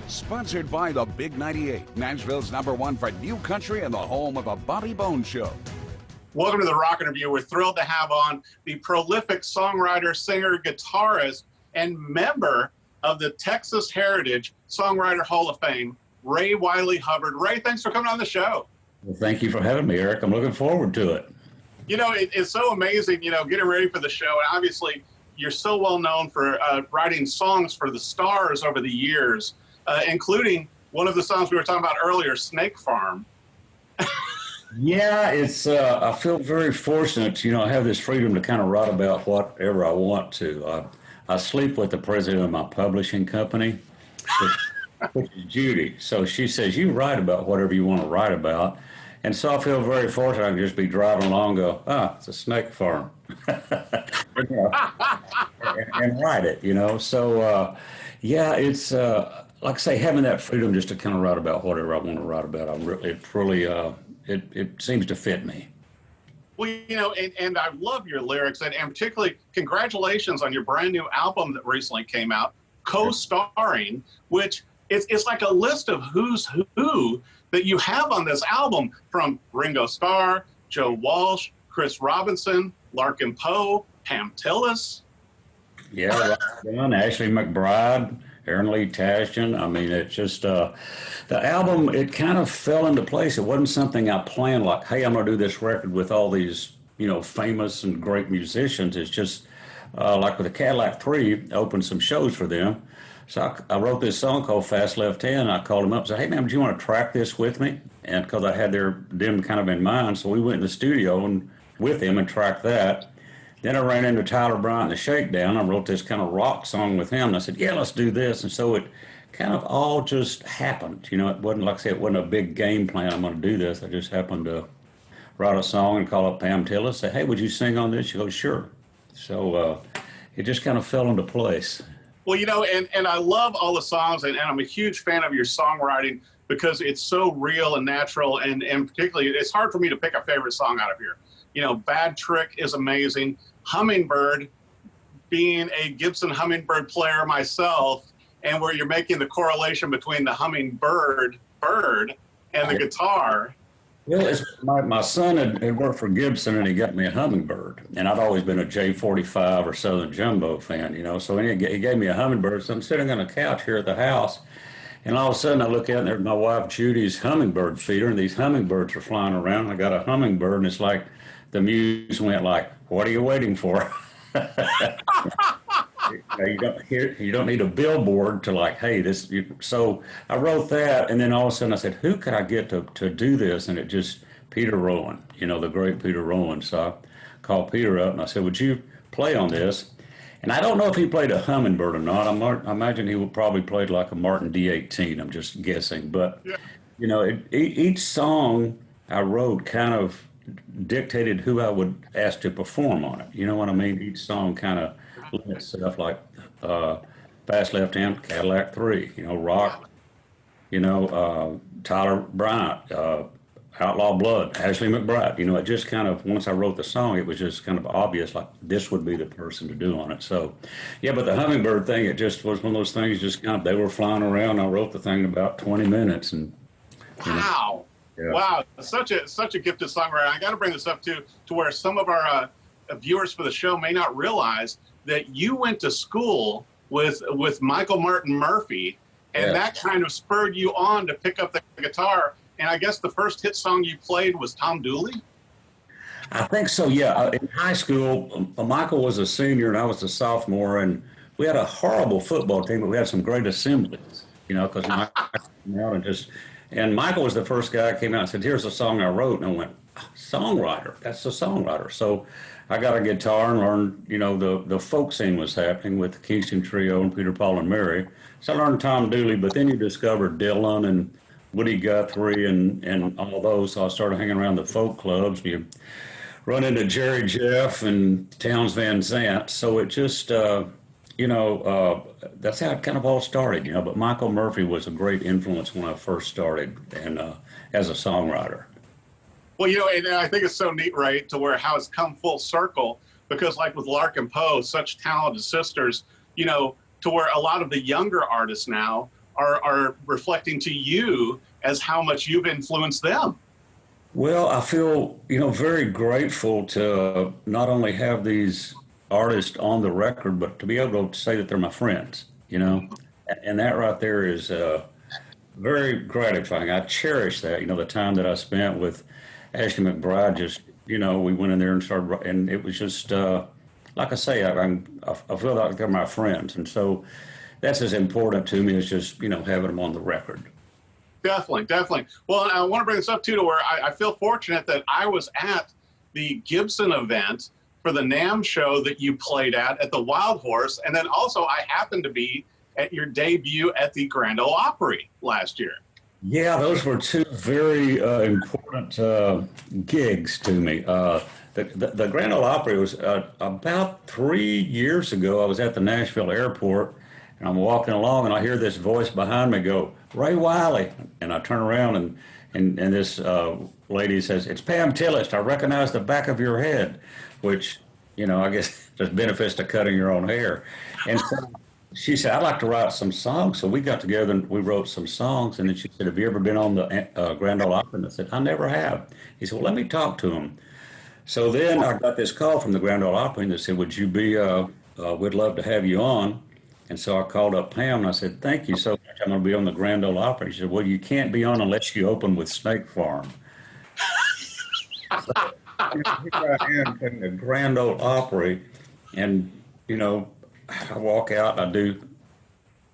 Sponsored by the Big 98, Nashville's #1 for new country and the home of the Bobby Bones Show. Welcome to the Rock Interview. We're thrilled to have on the prolific songwriter, singer, guitarist, and member of the Texas Heritage Songwriter Hall of Fame, Wylie Hubbard. Ray, thanks for coming on the show. Well, thank you for having me, Eric. I'm looking forward to it. You know, it's so amazing, getting ready for the show. And obviously, you're so well known for writing songs for the stars over the years, including one of the songs we were talking about earlier, Snake Farm. Yeah, it's. I feel very fortunate. I have this freedom to kind of write about whatever I want to. I sleep with the president of my publishing company, which is Judy. So she says, you write about whatever you want to write about. And so I feel very fortunate. I can just be driving along and go, it's a snake farm. and write it, So, it's, like I say, having that freedom just to kind of write about whatever I want to write about. It seems to fit me. Well, and I love your lyrics, and particularly congratulations on your brand new album that recently came out, co-starring, which it's like a list of who's who that you have on this album, from Ringo Starr, Joe Walsh, Chris Robinson, Larkin Poe, Pam Tillis. Yeah, Ronnie Dunn, Ashley McBride, Aaron Lee Tasjan. I mean, it's just, the album, it kind of fell into place. It wasn't something I planned like, hey, I'm going to do this record with all these, famous and great musicians. It's just, like with the Cadillac 3, I opened some shows for them. So I wrote this song called Fast Left Hand. I called him up and said, hey, man, do you want to track this with me? And because I had them kind of in mind, so we went in the studio and with him and tracked that. Then I ran into Tyler Bryant and the Shakedown. I wrote this kind of rock song with him. And I said, yeah, let's do this. And so it kind of all just happened. It wasn't, like I said, it wasn't a big game plan. I'm going to do this. I just happened to write a song and call up Pam Tillis, say, hey, would you sing on this? She goes, sure. So it just kind of fell into place. Well, and I love all the songs, and I'm a huge fan of your songwriting because it's so real and natural, and particularly, it's hard for me to pick a favorite song out of here. Bad Trick is amazing. Hummingbird, being a Gibson Hummingbird player myself, and where you're making the correlation between the hummingbird bird and the guitar. Well, my son had worked for Gibson, and he got me a Hummingbird. And I'd always been a J45 or Southern Jumbo fan, So he gave me a Hummingbird. So I'm sitting on a couch here at the house, and all of a sudden I look out, and there's my wife Judy's Hummingbird feeder, and these hummingbirds are flying around. I got a Hummingbird, and it's like the muse went like, what are you waiting for? You don't need a billboard to like, hey, this. So I wrote that, and then all of a sudden I said, who could I get to do this? And it just, Peter Rowan, the great Peter Rowan. So I called Peter up, and I said, would you play on this? And I don't know if he played a Hummingbird or not. I imagine he would probably played like a Martin D18. I'm just guessing. But, each song I wrote kind of dictated who I would ask to perform on it. You know what I mean? Each song kind of led itself, like Fast Left Hand, Cadillac 3, rock, Tyler Bryant, Outlaw Blood, Ashley McBride. It just kind of, once I wrote the song, it was just kind of obvious, like this would be the person to do on it. So, yeah, but the Hummingbird thing, it just was one of those things, just kind of, they were flying around. I wrote the thing in about 20 minutes. And wow. Yeah. Wow, such a gifted songwriter. I got to bring this up too, to where some of our viewers for the show may not realize that you went to school with Michael Martin Murphey, and that kind of spurred you on to pick up the guitar. And I guess the first hit song you played was Tom Dooley? I think so, yeah. In high school, Michael was a senior and I was a sophomore, and we had a horrible football team, but we had some great assemblies, because Michael came out and just... And Michael was the first guy that came out and said, here's a song I wrote. And I went, songwriter, that's a songwriter. So I got a guitar and learned, the folk scene was happening with the Kingston Trio and Peter, Paul, and Mary. So I learned Tom Dooley, but then you discovered Dylan and Woody Guthrie and all those. So I started hanging around the folk clubs. You run into Jerry Jeff and Townes Van Zandt. So it just... that's how it kind of all started, but Michael Murphey was a great influence when I first started and as a songwriter. Well, and I think it's so neat, right, to where how it's come full circle, because like with Larkin Poe, such talented sisters, to where a lot of the younger artists now are reflecting to you as how much you've influenced them. Well, I feel, very grateful to not only have these artists on the record, but to be able to say that they're my friends, and that right there is very gratifying. I cherish that, the time that I spent with Ashley McBryde. Just, we went in there and started, and it was just, like I say, I feel like they're my friends. And so that's as important to me as just, having them on the record. Definitely. Well, and I want to bring this up too, to where I feel fortunate that I was at the Gibson event for the NAMM show that you played at the Wild Horse. And then also I happened to be at your debut at the Grand Ole Opry last year. Yeah, those were two very important gigs to me. The Grand Ole Opry was about 3 years ago. I was at the Nashville airport, and I'm walking along, and I hear this voice behind me go, "Ray Wylie," and I turn around, and this lady says, "It's Pam Tillis. I recognize the back of your head," which, I guess there's benefits to cutting your own hair. And so she said, "I'd like to write some songs." So we got together and we wrote some songs. And then she said, "Have you ever been on the Grand Ole Opry?" And I said, "I never have." He said, "Well, let me talk to him." So then I got this call from the Grand Ole Opry, and they said, "Would you be, we'd love to have you on." And so I called up Pam and I said, "Thank you so much. I'm going to be on the Grand Ole Opry." She said, "Well, you can't be on unless you open with Snake Farm." So, here I am in the Grand Ole Opry, and, I walk out and I do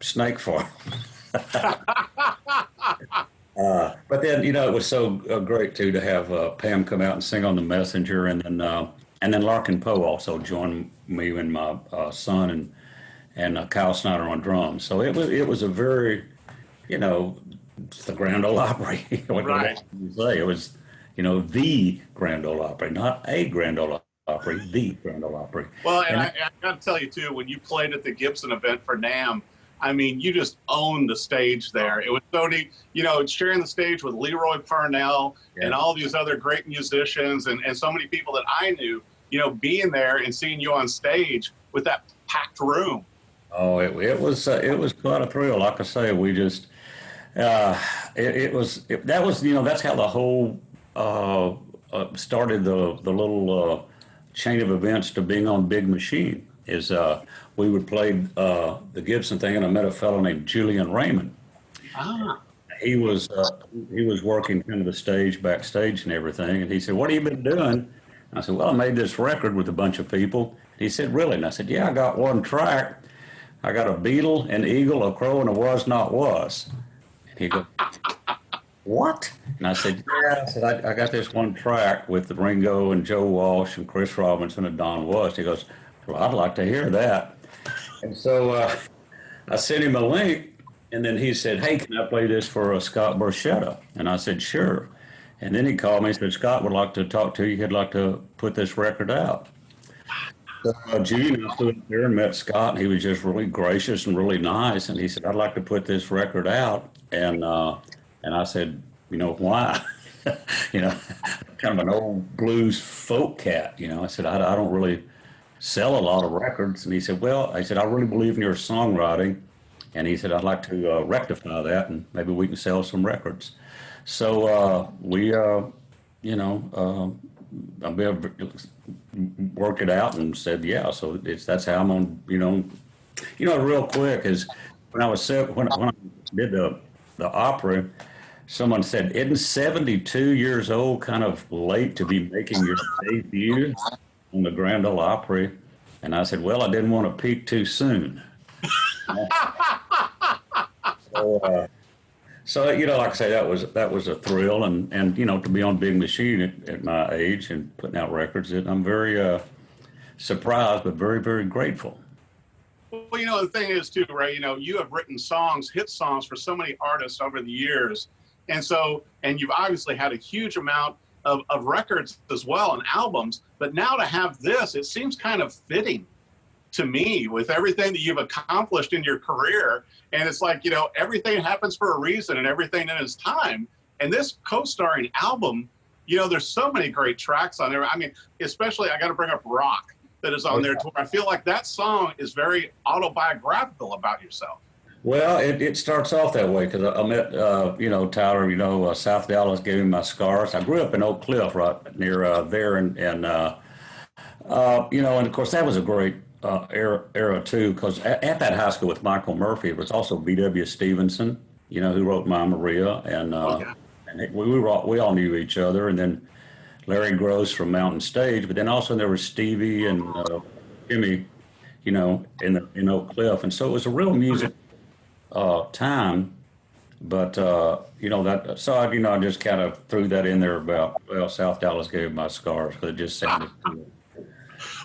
Snake Farm. But then, it was so great too to have Pam come out and sing on The Messenger, and then Larkin Poe also joined me and my son and Kyle Snyder on drums. So it was a very, it's the Grand Ole Opry. Right. It was, the Grand Ole Opry, not a Grand Ole Opry, the Grand Ole Opry. Well, and I got to tell you too, when you played at the Gibson event for NAMM, I mean, you just owned the stage there. It was so neat, sharing the stage with Leroy Parnell and all these other great musicians and so many people that I knew, being there and seeing you on stage with that packed room. Oh, it was quite a thrill. Like I say, we just that was that's how the whole started the little chain of events to being on Big Machine. Is we would play the Gibson thing, and I met a fellow named Julian Raymond. He was working kind of the stage, backstage, and everything. And he said, "What have you been doing?" And I said, "Well, I made this record with a bunch of people." He said, "Really?" And I said, "Yeah, I got one track. I got a beetle, an eagle, a crow, and a was not was." And he goes, "What?" And I said, "Yeah." I said, I got this one track with Ringo and Joe Walsh and Chris Robinson and Don Was. He goes, "Well, I'd like to hear that." And so I sent him a link, and then he said, "Hey, can I play this for Scott Borchetta?" And I said, "Sure." And then he called me and said, "Scott would like to talk to you. He'd like to put this record out." So Gene and I stood up there and met Scott, and he was just really gracious and really nice. And he said, "I'd like to put this record out." And I said, "Why?" Kind of an old blues folk cat. I said, I don't really sell a lot of records. And he said, "Well," I said, "I really believe in your songwriting." And he said, "I'd like to rectify that, and maybe we can sell some records." So we, I worked it out and said, "Yeah." So that's how I'm on. Real quick is when I did the opera, someone said, "Isn't 72 years old kind of late to be making your debut on the Grand Ole Opry?" And I said, "Well, I didn't want to peak too soon." So like I say, that was a thrill, and to be on Big Machine at my age and putting out records, I'm very surprised, but very, very grateful. Well, the thing is too, Ray, you have written songs, hit songs for so many artists over the years. And you've obviously had a huge amount of records as well and albums. But now to have this, it seems kind of fitting to me with everything that you've accomplished in your career. And it's like, everything happens for a reason and everything in its time. And this co-starring album, there's so many great tracks on there. I mean, especially I got to bring up Rock that is on there. I feel like that song is very autobiographical about yourself. Well, it starts off that way because I met, Tyler, South Dallas gave me my scars. I grew up in Oak Cliff, right near there. And of course, that was a great era too, because at that high school with Michael Murphy, it was also B.W. Stevenson, who wrote My Maria. And we all knew each other. And then Larry Gross from Mountain Stage. But then also there was Stevie and Jimmy, in Oak Cliff. And so it was a real music time, but I just kind of threw that in there about, well, South Dallas gave my scars because it just sounded cool.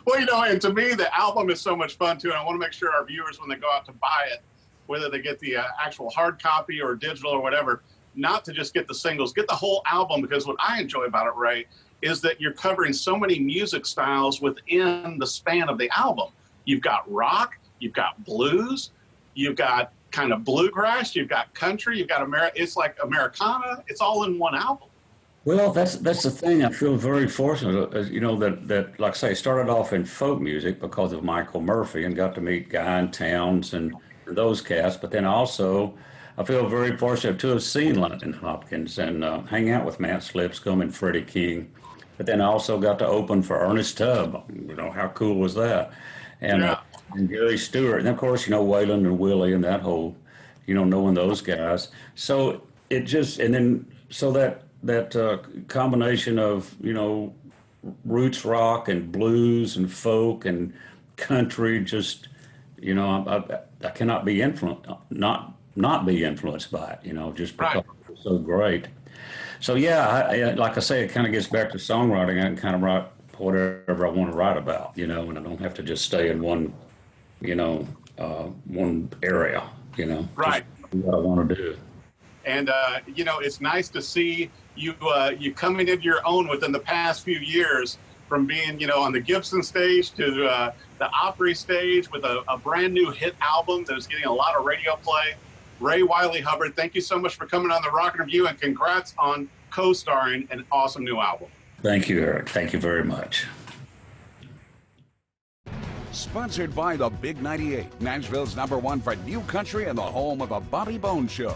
Well, and to me, the album is so much fun too, and I want to make sure our viewers, when they go out to buy it, whether they get the actual hard copy or digital or whatever, not to just get the singles, get the whole album, because what I enjoy about it, Ray, is that you're covering so many music styles within the span of the album. You've got rock, you've got blues, you've got kind of bluegrass, you've got country, you've got it's like Americana. It's all in one album. Well, that's the thing. I feel very fortunate, that like I say, started off in folk music because of Michael Murphy and got to meet Guy and Towns and those cats. But then also, I feel very fortunate to have seen London Hopkins and hang out with Matt Slipscomb and Freddie King. But then I also got to open for Ernest Tubb. How cool was that? And Gary Stewart, and of course, Waylon and Willie and that whole, knowing those guys. So it just, and then, so that combination of, roots rock and blues and folk and country, just, I cannot be not be influenced by it, just because it's so great. So yeah, like I say, it kind of gets back to songwriting. I can kind of write whatever I want to write about, and I don't have to just stay in one area, Right. What I want to do. And, it's nice to see you coming into your own within the past few years, from being, on the Gibson stage to the Opry stage with a brand new hit album that is getting a lot of radio play. Ray Wylie Hubbard, thank you so much for coming on the Rock and Review, and congrats on co-starring an awesome new album. Thank you, Eric. Thank you very much. Sponsored by the Big 98, Nashville's #1 for new country and the home of the Bobby Bones Show.